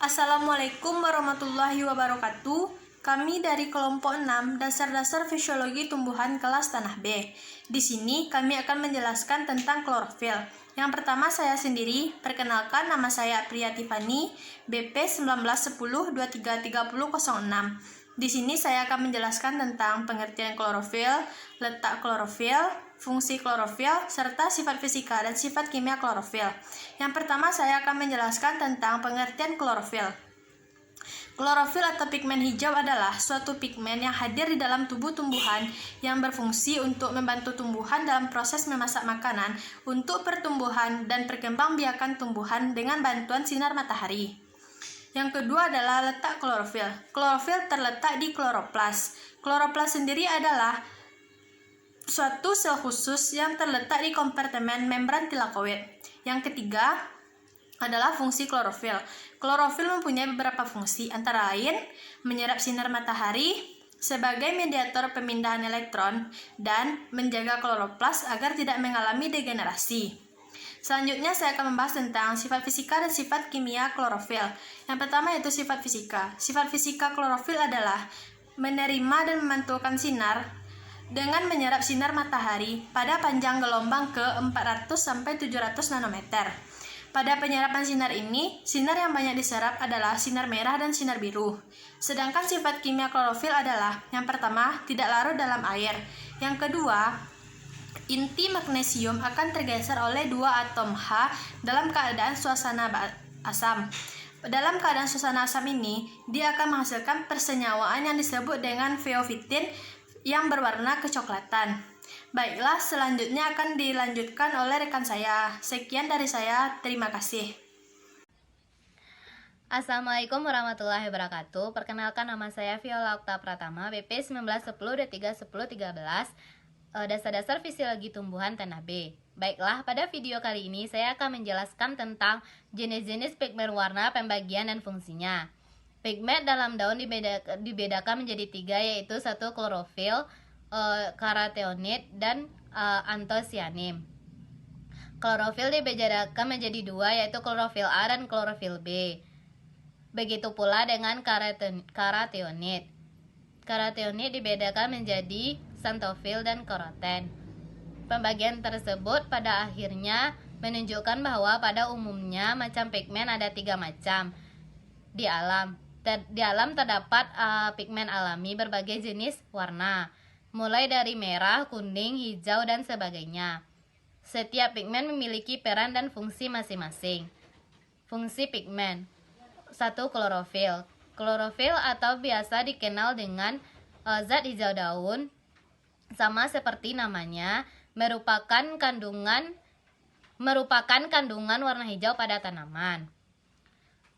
Assalamualaikum warahmatullahi wabarakatuh. Kami dari kelompok 6 Dasar-dasar Fisiologi Tumbuhan kelas Tanah B. Di sini kami akan menjelaskan tentang klorofil. Yang pertama saya sendiri, perkenalkan nama saya Priya Tiffany, BP 1910233006. Di sini saya akan menjelaskan tentang pengertian klorofil, letak klorofil, fungsi klorofil, serta sifat fisika dan sifat kimia klorofil. Yang pertama saya akan menjelaskan tentang pengertian klorofil. Klorofil atau pigmen hijau adalah suatu pigmen yang hadir di dalam tubuh tumbuhan yang berfungsi untuk membantu tumbuhan dalam proses memasak makanan untuk pertumbuhan dan perkembangbiakan tumbuhan dengan bantuan sinar matahari. Yang kedua adalah letak klorofil. Klorofil terletak di kloroplas. Kloroplas sendiri adalah suatu sel khusus yang terletak di kompartemen membran tilakoid. Yang ketiga adalah fungsi klorofil. Klorofil mempunyai beberapa fungsi, antara lain menyerap sinar matahari sebagai mediator pemindahan elektron dan menjaga kloroplas agar tidak mengalami degenerasi. Selanjutnya saya akan membahas tentang sifat fisika dan sifat kimia klorofil. Yang pertama yaitu sifat fisika. Sifat fisika klorofil adalah menerima dan memantulkan sinar dengan menyerap sinar matahari pada panjang gelombang ke 400-700 nanometer. Pada penyerapan sinar ini, sinar yang banyak diserap adalah sinar merah dan sinar biru. Sedangkan sifat kimia klorofil adalah, yang pertama, tidak larut dalam air. Yang kedua, inti magnesium akan tergeser oleh dua atom H dalam keadaan suasana asam. Dalam keadaan suasana asam ini, dia akan menghasilkan persenyawaan yang disebut dengan feofitin yang berwarna kecoklatan. Baiklah, selanjutnya akan dilanjutkan oleh rekan saya. Sekian dari saya, terima kasih. Assalamualaikum warahmatullahi wabarakatuh. Perkenalkan, nama saya Viola Okta Pratama, BP 1910-31013, Dasar-dasar Fisiologi Tumbuhan Tanah B. Baiklah, pada video kali ini saya akan menjelaskan tentang jenis-jenis pigmen warna, pembagian, dan fungsinya. Pigmen dalam daun dibedakan menjadi 3, yaitu 1 klorofil, karateonit, dan antosianin. Klorofil dibedakan menjadi 2, yaitu klorofil A dan klorofil B. Begitu pula dengan karateonit. Karateonit dibedakan menjadi xanthofil dan karoten. Pembagian tersebut pada akhirnya menunjukkan bahwa pada umumnya macam pigmen ada 3 macam. Di alam terdapat pigmen alami berbagai jenis warna, mulai dari merah, kuning, hijau, dan sebagainya. Setiap pigmen memiliki peran dan fungsi masing-masing. Fungsi pigmen. 1. Klorofil. Klorofil atau biasa dikenal dengan zat hijau daun, sama seperti namanya, merupakan kandungan warna hijau pada tanaman.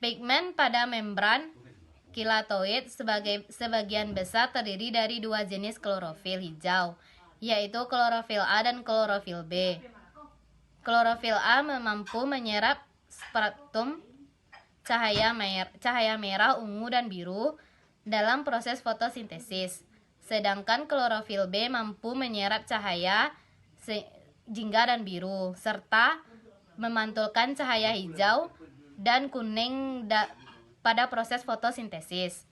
Pigmen pada membran kilatoid sebagian besar terdiri dari 2 jenis klorofil hijau, yaitu klorofil A dan klorofil B. Klorofil A mampu menyerap spektrum cahaya merah, ungu, dan biru dalam proses fotosintesis. Sedangkan klorofil B mampu menyerap cahaya jingga dan biru, serta memantulkan cahaya hijau dan kuning pada proses fotosintesis.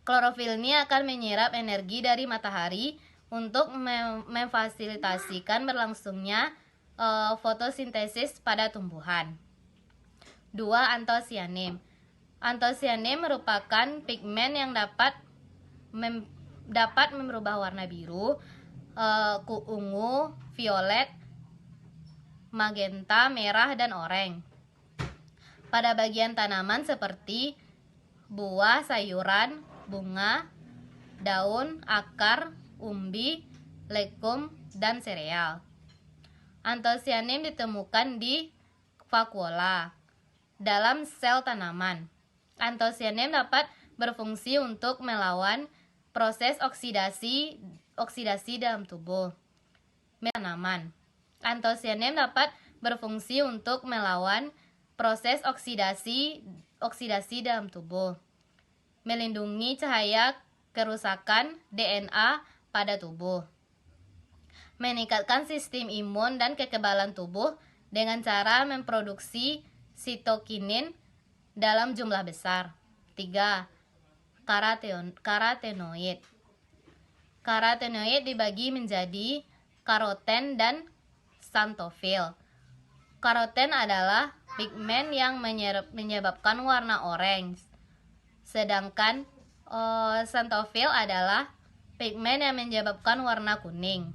Klorofil ini akan menyerap energi dari matahari untuk memfasilitasikan berlangsungnya fotosintesis pada tumbuhan. 2. Antosianin. Antosianin merupakan pigmen yang dapat merubah warna biru, ungu, violet, magenta, merah, dan oranye pada bagian tanaman seperti buah, sayuran, bunga, daun, akar, umbi, legum, dan sereal. Antosianin ditemukan di vakuola dalam sel tanaman. Antosianin dapat berfungsi untuk melawan proses oksidasi dalam tubuh tanaman. Antosianin dapat berfungsi untuk melawan proses oksidasi dalam tubuh, melindungi cahaya kerusakan DNA pada tubuh, meningkatkan sistem imun dan kekebalan tubuh dengan cara memproduksi sitokinin dalam jumlah besar. 3. Karotenoid. Karotenoid dibagi menjadi karoten dan xanthofil. Karoten adalah pigmen yang menyebabkan warna orange, sedangkan xanthofil adalah pigmen yang menyebabkan warna kuning.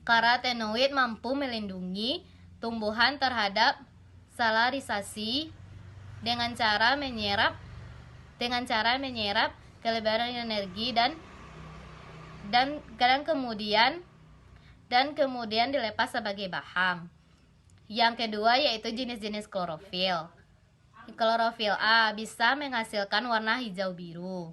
Karotenoid mampu melindungi tumbuhan terhadap salarisasi dengan cara menyerap kelebihan energi dan kemudian dilepas sebagai bahan. Yang kedua yaitu jenis-jenis klorofil. Klorofil A bisa menghasilkan warna hijau biru.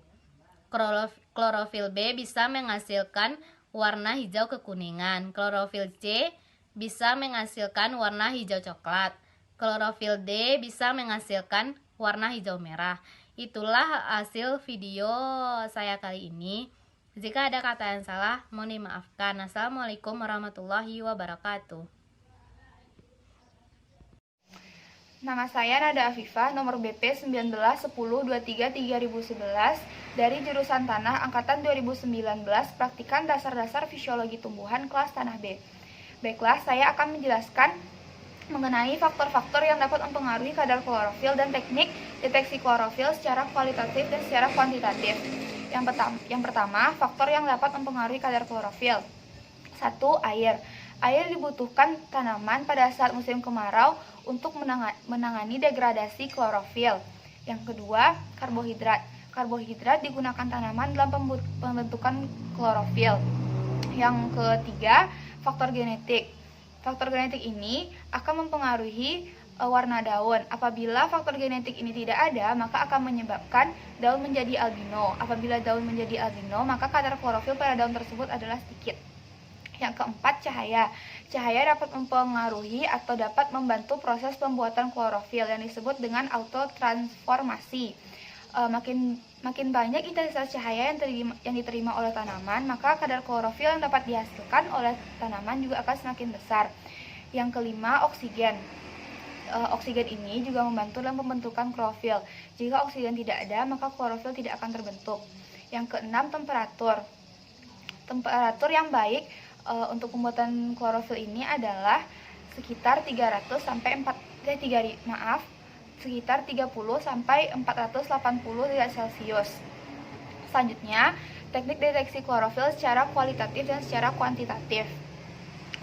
Klorofil B bisa menghasilkan warna hijau kekuningan. Klorofil C bisa menghasilkan warna hijau coklat. Klorofil D bisa menghasilkan warna hijau merah. Itulah hasil video saya kali ini. Jika ada kata yang salah, mohon dimaafkan. Assalamualaikum warahmatullahi wabarakatuh. Nama saya Nada Afifah, nomor BP 191023-3011 dari jurusan Tanah Angkatan 2019, praktikan dasar-dasar fisiologi tumbuhan kelas Tanah B. Baiklah, saya akan menjelaskan mengenai faktor-faktor yang dapat mempengaruhi kadar klorofil dan teknik deteksi klorofil secara kualitatif dan secara kuantitatif. Yang pertama, faktor yang dapat mempengaruhi kadar klorofil. 1. Air. Air dibutuhkan tanaman pada saat musim kemarau untuk menangani degradasi klorofil. Yang kedua, karbohidrat. Karbohidrat digunakan tanaman dalam pembentukan klorofil. Yang ketiga, faktor genetik. Faktor genetik ini akan mempengaruhi warna daun. Apabila faktor genetik ini tidak ada, maka akan menyebabkan daun menjadi albino. Apabila daun menjadi albino, maka kadar klorofil pada daun tersebut adalah sedikit. Yang keempat, cahaya. Cahaya dapat mempengaruhi atau dapat membantu proses pembuatan klorofil yang disebut dengan autotransformasi. Makin banyak intensitas cahaya yang diterima oleh tanaman, maka kadar klorofil yang dapat dihasilkan oleh tanaman juga akan semakin besar. Yang kelima, oksigen. Oksigen ini juga membantu dalam pembentukan klorofil. Jika oksigen tidak ada, maka klorofil tidak akan terbentuk. Yang keenam, temperatur. Temperatur yang baik untuk pembuatan klorofil ini adalah sekitar 30 sampai 30 sampai 480 derajat Celcius. Selanjutnya, teknik deteksi klorofil secara kualitatif dan secara kuantitatif.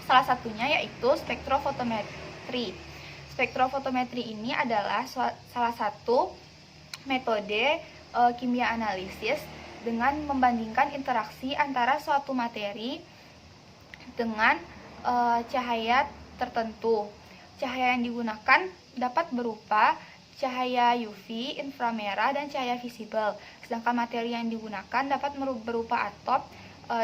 Salah satunya yaitu spektrofotometri. Spektrofotometri ini adalah salah satu metode kimia analisis dengan membandingkan interaksi antara suatu materi dengan cahaya tertentu. Cahaya yang digunakan dapat berupa cahaya UV, inframerah, dan cahaya visible. Sedangkan materi yang digunakan dapat berupa atom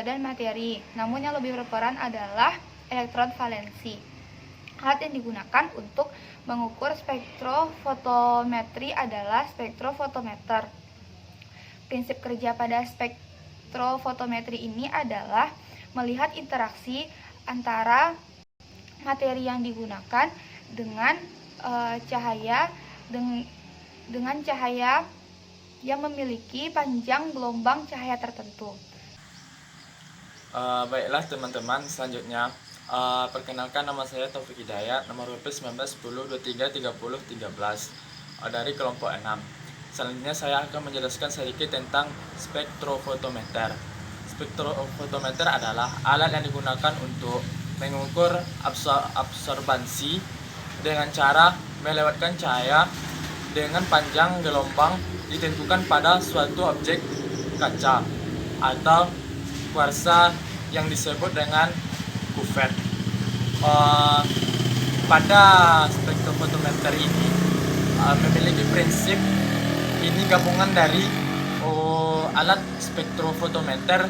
dan materi. Namun yang lebih berperan adalah elektron valensi. Alat yang digunakan untuk mengukur spektrofotometri adalah spektrofotometer. Prinsip kerja pada spektrofotometri ini adalah melihat interaksi antara materi yang digunakan dengan cahaya yang memiliki panjang gelombang cahaya tertentu. Baiklah teman-teman, selanjutnya perkenalkan, nama saya Taufik Hidayat, nomor HP 1910233013 dari kelompok 6. Selanjutnya saya akan menjelaskan sedikit tentang spektrofotometer. Spektrofotometer adalah alat yang digunakan untuk mengukur absorbansi dengan cara melewatkan cahaya dengan panjang gelombang ditentukan pada suatu objek kaca atau kuarsa yang disebut dengan kuvet. Pada spektrofotometer ini memiliki prinsip, ini gabungan dari alat spektrometer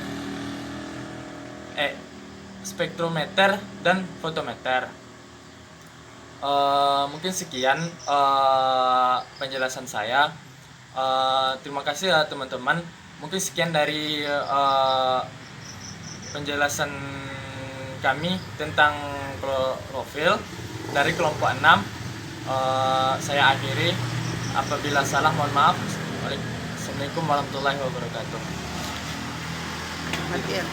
dan fotometer. Mungkin sekian penjelasan saya. Terima kasih ya teman-teman. Mungkin sekian dari penjelasan kami tentang klorofil dari kelompok 6. Saya akhiri. Apabila salah mohon maaf. Assalamualaikum warahmatullahi wabarakatuh. Matiin.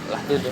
Lah dulu.